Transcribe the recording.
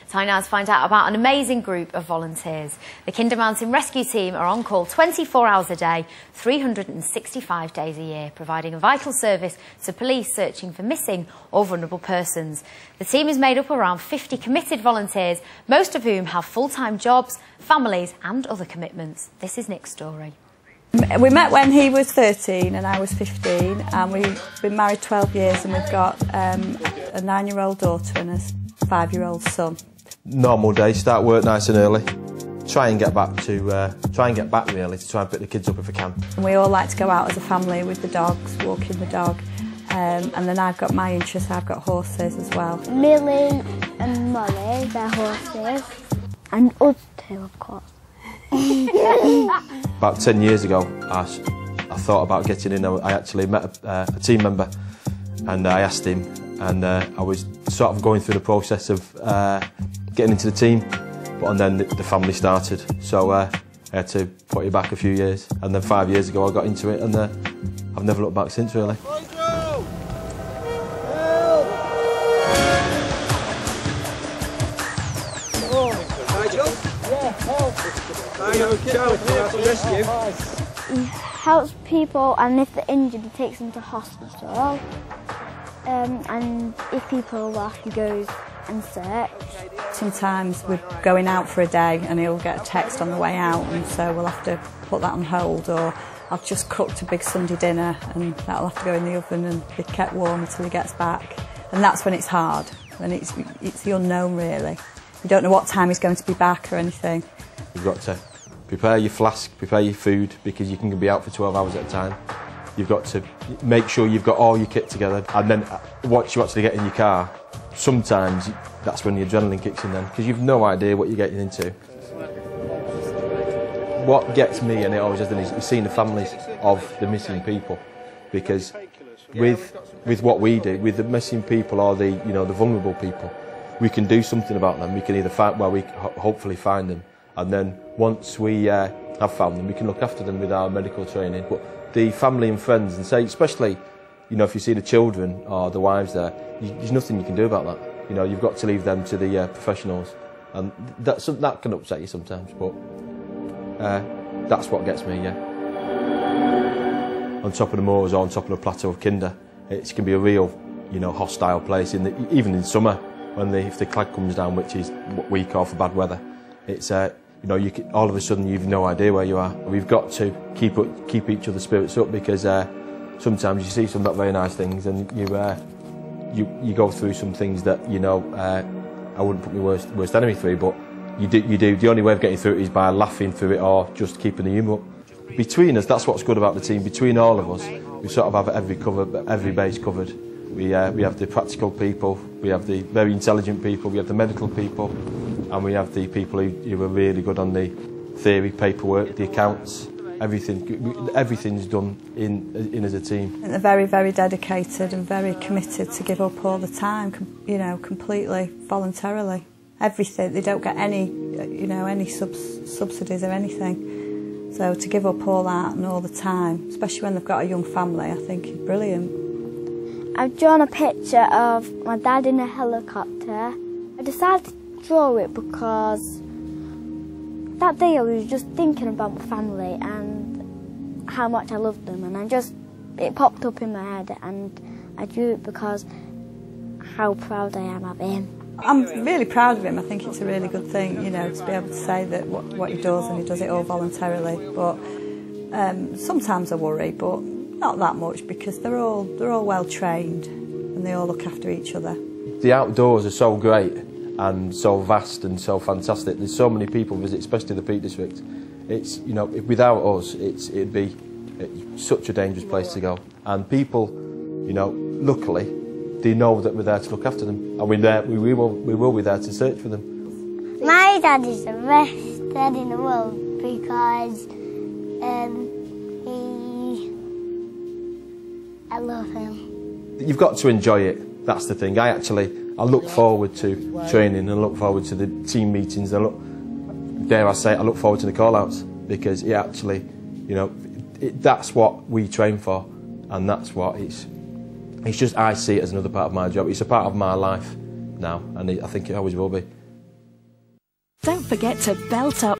Tyne find out about an amazing group of volunteers. The Kinder Mountain Rescue Team are on call 24 hours a day, 365 days a year, providing a vital service to police searching for missing or vulnerable persons. The team is made up of around 50 committed volunteers, most of whom have full-time jobs, families and other commitments. This is Nick's story. We met when he was 13 and I was 15, and we've been married 12 years, and we've got a 9-year-old daughter and a 5-year-old son. Normal day, start work nice and early. Try and get back really, to try and pick the kids up if I can. And we all like to go out as a family with the dogs, walking the dog. And then I've got my interests, I've got horses as well. Millie and Molly, they're horses. And us two, of course. About 10 years ago, I thought about getting in. I actually met a team member, and I asked him, and I was sort of going through the process of getting into the team, and then the family started. So I had to put it back a few years, and then 5 years ago I got into it, and I've never looked back since, really. He helps people, and if they're injured, he takes them to hospital. And if people are lost, he goes and search. Sometimes we're going out for a day and he'll get a text on the way out, and so we'll have to put that on hold, or I've just cooked a big Sunday dinner and that'll have to go in the oven and be kept warm until he gets back. And that's when it's hard, when it's the unknown really. You don't know what time he's going to be back or anything. You've got to prepare your flask, prepare your food, because you can be out for 12 hours at a time. You've got to make sure you've got all your kit together, and then once you actually get in your car, sometimes that's when the adrenaline kicks in then, because you've no idea what you're getting into. What gets me, and it always has done, is seeing the families of the missing people, because with what we do, with the missing people or the vulnerable people, we can do something about them. We can either hopefully find them, and then once we have found them, we can look after them with our medical training. But the family and friends, and say, especially, if you see the children or the wives there, there's nothing you can do about that. You've got to leave them to the professionals, and that can upset you sometimes. But that's what gets me, yeah. On top of the moors or on top of the plateau of Kinder, it can be a real, hostile place. Even in summer, if the clag comes down, which is what we call for bad weather, it's all of a sudden you've no idea where you are. We've got to keep each other's spirits up, because sometimes you see some not very nice things, and you go through some things that I wouldn't put my worst enemy through, but you do. The only way of getting through it is by laughing through it or just keeping the humour up. Between us, that's what's good about the team. Between all of us, we sort of have every base covered. We have the practical people, we have the very intelligent people, we have the medical people, and we have the people who are really good on the theory, paperwork, the accounts, everything. Everything's done in as a team. And they're very, very dedicated and very committed to give up all the time, completely, voluntarily. Everything. They don't get any, any subsidies or anything. So to give up all that and all the time, especially when they've got a young family, I think is brilliant. I've drawn a picture of my dad in a helicopter. I decided to draw it because that day I was just thinking about my family and how much I loved them, and it popped up in my head, and I drew it because how proud I am of him. I'm really proud of him. I think it's a really good thing, to be able to say that what he does, and he does it all voluntarily. But sometimes I worry, but not that much, because they're all well trained and they all look after each other. The outdoors are so great and so vast and so fantastic. There's so many people visit, especially the Peak District. It's without us, it'd be such a dangerous place to go. And people, luckily, they know that we're there to look after them, and we will be there to search for them. My dad is the best dad in the world because I love him. You've got to enjoy it. That's the thing. I look forward to training, and I look forward to the team meetings. I look forward to the call-outs, because it actually, that's what we train for, and that's what it's just, I see it as another part of my job. It's a part of my life now, and I think it always will be. Don't forget to belt up